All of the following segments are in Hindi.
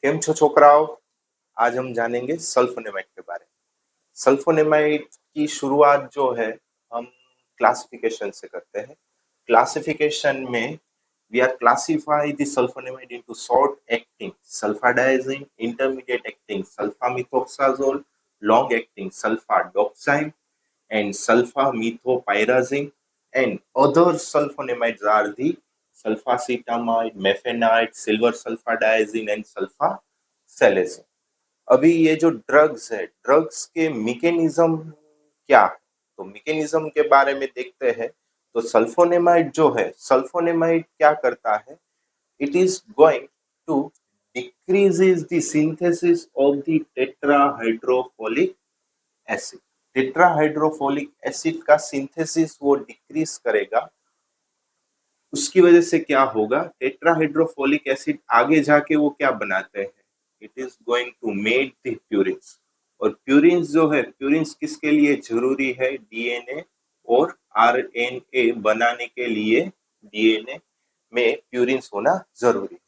केम छो छोकराओ। आज हम जानेंगे सल्फोनेमाइड के बारे में। सल्फोनेमाइड की शुरुआत जो है हम क्लासिफिकेशन से करते हैं। क्लासिफिकेशन में we are classify the sulfonamide into short acting sulfadiazine, intermediate acting sulfamethoxazole, long acting sulfadoxime and sulfamethopyrazine, and other sulfonamides are the sulfacetamide, mefenide, silver sulfadiazine and sulfasalazine। अभी ये जो ड्रग्स है, ड्रग्स के मैकेनिज्म क्या है, तो मैकेनिज्म के बारे में देखते हैं। तो सल्फोनेमाइड जो है, सल्फोनेमाइड क्या करता है, it is going to decreases the synthesis of the tetrahydrofolic acid। Tetrahydrofolic acid का सिंथेसिस वो डिक्रीज करेगा। उसकी वजह से क्या होगा, टेट्राहाइड्रोफोलिक एसिड आगे जाके वो क्या बनाते हैं, it is going to make the purines. और प्यूरिन्स जो है, प्यूरिन्स किसके लिए जरूरी है, डीएनए और आरएनए बनाने के लिए डीएनए में प्यूरिन्स होना जरूरी है।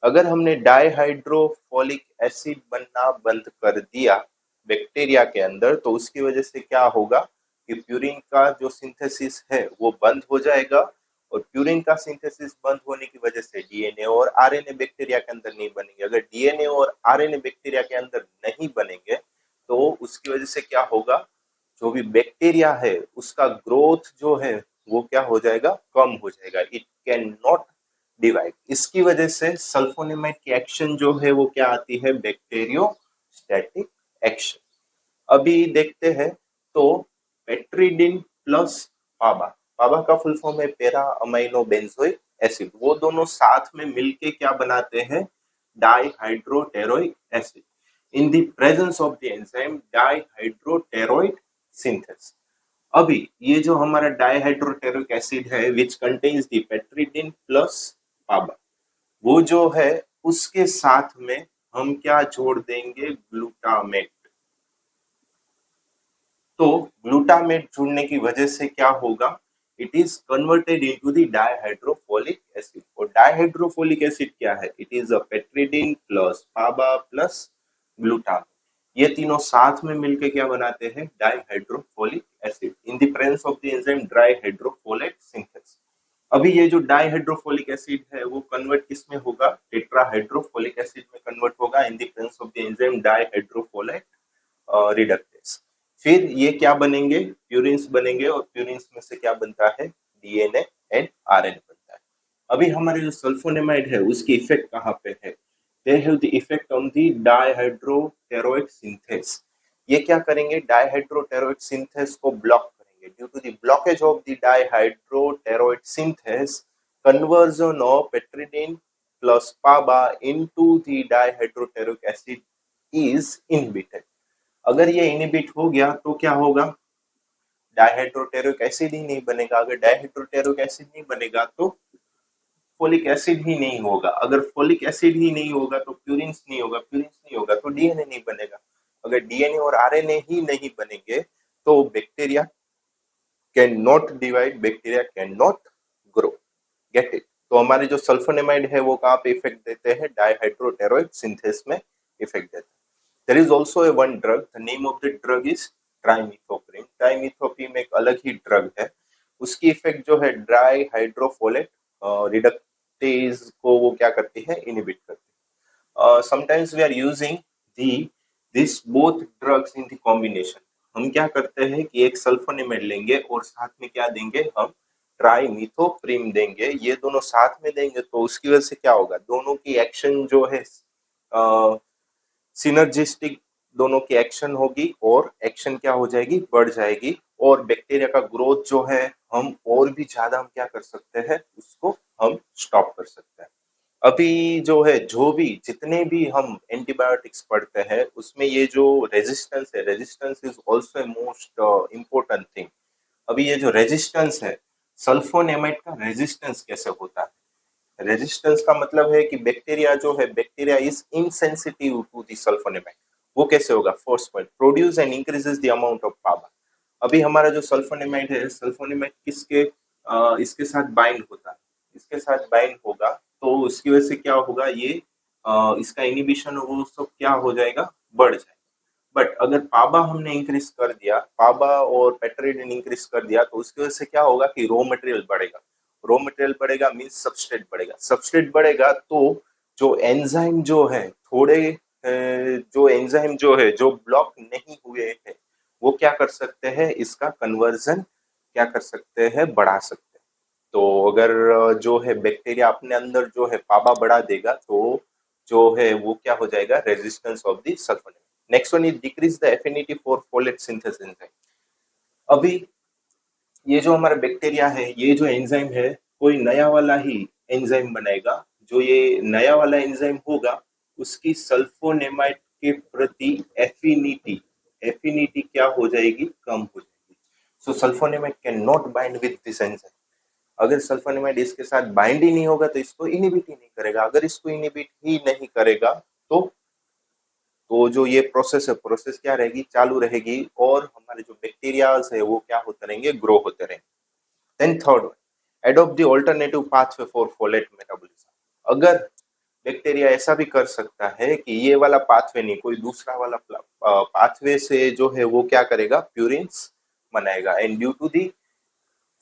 अगर हमने डाइहाइड्रोफोलिक एसिड बनना बंद कर दिया बैक्टीरिया के अंदर, तो उसकी वजह से क्या होगा कि प्यूरिन का जो सिंथेसिस है वो बंद हो जाएगा। और प्यूरिन का सिंथेसिस बंद होने की वजह से डीएनए और आरएनए बैक्टीरिया के अंदर नहीं बनेंगे। अगर डीएनए और आरएनए बैक्टीरिया के अंदर नहीं बनेंगे तो उसकी वजह से क्या होगा, जो भी बैक्टीरिया है उसका ग्रोथ जो है वो क्या हो जाएगा, कम हो जाएगा। It can not divide. इसकी वजह से सल्फोनेमाइड की एक्शन जो है वो क्या आती है, बैक्टीरियोस्टैटिक एक्शन। अभी देखते हैं तो पेट्रिडिन प्लस पाबा, पाबा का फुल फॉर्म है पैरा अमाइनो बेंजोइक एसिड, वो दोनों साथ में मिलके क्या बनाते हैं, dihydropteroic acid in the presence of the enzyme dihydropteroid synthase. अभी ये जो हमारा डाइहाइड्रोटेरोइक एसिड है which contains the pteridine plus PABA, वो जो है उसके साथ में हम क्या जोड़ देंगे, ग्लूटामेट। तो ग्लूटामेट जुड़ने की वजह से क्या होगा, it is converted into the dihydrofolic acid. और डाइहाइड्रोफोलिक एसिड क्या है, it is a pteridine plus PABA plus glutamate. ये तीनों साथ में मिलकर क्या बनाते हैं, dihydrofolic acid in the presence of the enzyme dihydrofolate synthase. अभी ये जो डाइहाइड्रोफोलिक एसिड है वो कन्वर्ट किस में होगा, टेट्राहाइड्रोफोलिक एसिड में कन्वर्ट होगा in the presence of the enzyme dihydrofolate reductase. फिर ये क्या बनेंगे, प्यूरिन्स बनेंगे। और प्यूरिन्स में से क्या बनता है, डीएनए एंड आरएनए बनता है। अभी हमारे जो सल्फोनेमाइड है उसकी इफेक्ट कहाँ पे है, they have the effect on the dihydropteroic synthase. ये क्या करेंगे, डाइहाइड्रोटेरोइक सिंथेस को ब्लॉक करेंगे। Due to the blockage of the dihydropteroic synthase, conversion of pteridine plus PABA into the dihydropteroic acid is inhibited. अगर ये इनहिबिट हो गया तो क्या होगा, डाइहाइड्रोटेरोइक एसिड ही नहीं बनेगा। अगर डाइहाइड्रोटेरोइक एसिड नहीं बनेगा तो फोलिक एसिड ही नहीं होगा। अगर फोलिक एसिड ही नहीं होगा तो प्यूरिन्स नहीं होगा, प्यूरिन्स नहीं होगा तो डीएनए नहीं बनेगा। अगर डीएनए और आरएनए ही नहीं बनेंगे तो bacteria can not divide, bacteria can not grow. Get it. तो हमारे जो सल्फोनेमाइड है वो कहाँ पे इफेक्ट देते हैं, डाइहाइड्रोटेरोइक सिंथेस में इफेक्ट देते हैं। There is also a one drug. The name of the drug is ट्राइमिथोप्रिम। ट्राइमिथोप्रिम एक अलग ही ड्रग है। उसकी इफेक्ट जो है ड्राई हाइड्रोफोलेट रिडक्टेज को वो क्या करती है, इनहिबिट करती है। Sometimes we are using the this both drugs in the combination. हम क्या करते हैं कि एक सल्फोनेमाइड लेंगे और साथ में क्या देंगे, हम ट्राइमिथोप्रिम देंगे। ये दोनों साथ में देंगे तो उसकी वजह से क्या होगा, दोनों की एक्शन जो है सिनर्जिस्टिक, दोनों की एक्शन होगी और एक्शन क्या हो जाएगी, बढ़ जाएगी। और बैक्टीरिया का ग्रोथ जो है हम और भी ज्यादा हम क्या कर सकते हैं, उसको हम स्टॉप कर सकते हैं। अभी जो है, जो भी जितने भी हम एंटीबायोटिक्स पढ़ते हैं उसमें ये जो रेजिस्टेंस है, resistance is also a most important thing. अभी ये जो रेजिस्टेंस है, सल्फोनेमाइड का रेजिस्टेंस कैसे होता है, रेजिस्टेंस का मतलब है कि बैक्टीरिया जो है, bacteria is insensitive to the sulfonamide. वो कैसे होगा, first point, produce and increases the amount of power. अभी हमारा जो सल्फोनेमाइड है, सल्फोनेमाइड किसके इसके साथ बाइंड होता है, इसके साथ बाइंड होगा तो उसकी वजह से क्या होगा, ये इसका इनिबिशन वो सब क्या हो जाएगा, बढ़ जाएगा। बट अगर पाबा हमने इंक्रीज कर दिया, पाबा और पेट्रिडिन इंक्रीज कर दिया, तो उसकी वजह से क्या होगा कि रॉ मटेरियल बढ़ेगा। रॉ मटेरियल बढ़ेगा मीन्स सबस्ट्रेट बढ़ेगा, सबस्ट्रेट बढ़ेगा तो जो एंजाइम जो है थोड़े जो एंजाइम जो है जो ब्लॉक नहीं हुए हैं वो क्या कर सकते हैं, इसका कन्वर्जन क्या कर सकते हैं, बढ़ा सकते हैं। तो अगर जो है बैक्टीरिया अपने अंदर जो है पाबा बढ़ा देगा तो जो है वो क्या हो जाएगा, resistance of the sulphonamide. Next one is decrease the affinity for folate synthesis enzyme. अभी ये जो हमारा बैक्टीरिया है, ये जो एंजाइम है, कोई नया वाला ही एंजाइम बनाएगा। जो ये नया वाला एंजाइम होगा उसकी सल्फोनेमाइड के प्रति एफिनिटी एफिनिटी क्या हो जाएगी, कम हो जाएगी। So sulfonamide can not bind with this enzyme. अगर सल्फोनेमाइड इसके साथ बाइंड ही नहीं होगा तो इसको इनिबिट ही नहीं करेगा। अगर इसको इनिबिट ही नहीं करेगा तो जो ये प्रोसेस है, प्रोसेस क्या रहेगी, चालू रहेगी और हमारे जो बैक्टीरियाज है वो क्या होते रहेंगे, ग्रो होते रहेंगे। Then third one, adopt the alternative pathway for folate metabolism. अगर बैक्टीरिया ऐसा भी कर सकता है कि ये वाला पाथवे नहीं, कोई दूसरा वाला पाथवे से जो है वो क्या करेगा, प्यूरिन्स बनाएगा। And due to the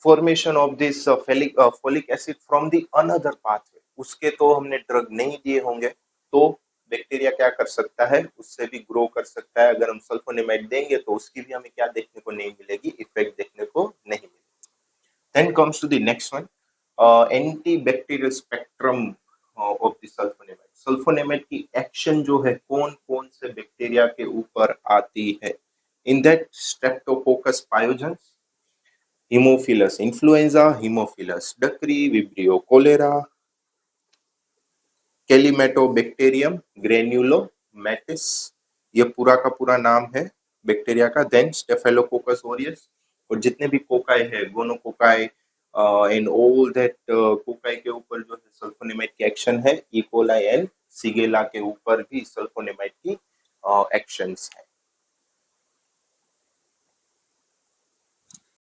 formation of this folic acid from the another pathway, उसके तो हमने ड्रग नहीं दिए होंगे, तो बैक्टीरिया क्या कर सकता है, उससे भी ग्रो कर सकता है। अगर हम सल्फोनेमाइड देंगे तो उसकी भी हमें क्या देखने को नहीं मिलेगी, इफेक्ट देखने को नहीं मिलेगी। Then comes to the next one, anti bacterial spectrum of the sulfonamide. Sulfonamide की एक्शन जो है कौन कौन से बैक्टीरिया के ऊपर आती है। In that Streptococcus pyogenes, Haemophilus influenzae, Haemophilus ducreyi, Vibrio cholerae, Calymmatobacterium granulomatis, ये पूरा का पूरा नाम है बैक्टीरिया का। देन स्टेफेलोकोकस ऑरियस, और जितने भी कोकाई है, gonococci and all that cocci के ऊपर जो है सल्फोनेमाइड की एक्शन है। इकोलाई एंड सिगेला के ऊपर भी सल्फोनेमाइड की एक्शंस है।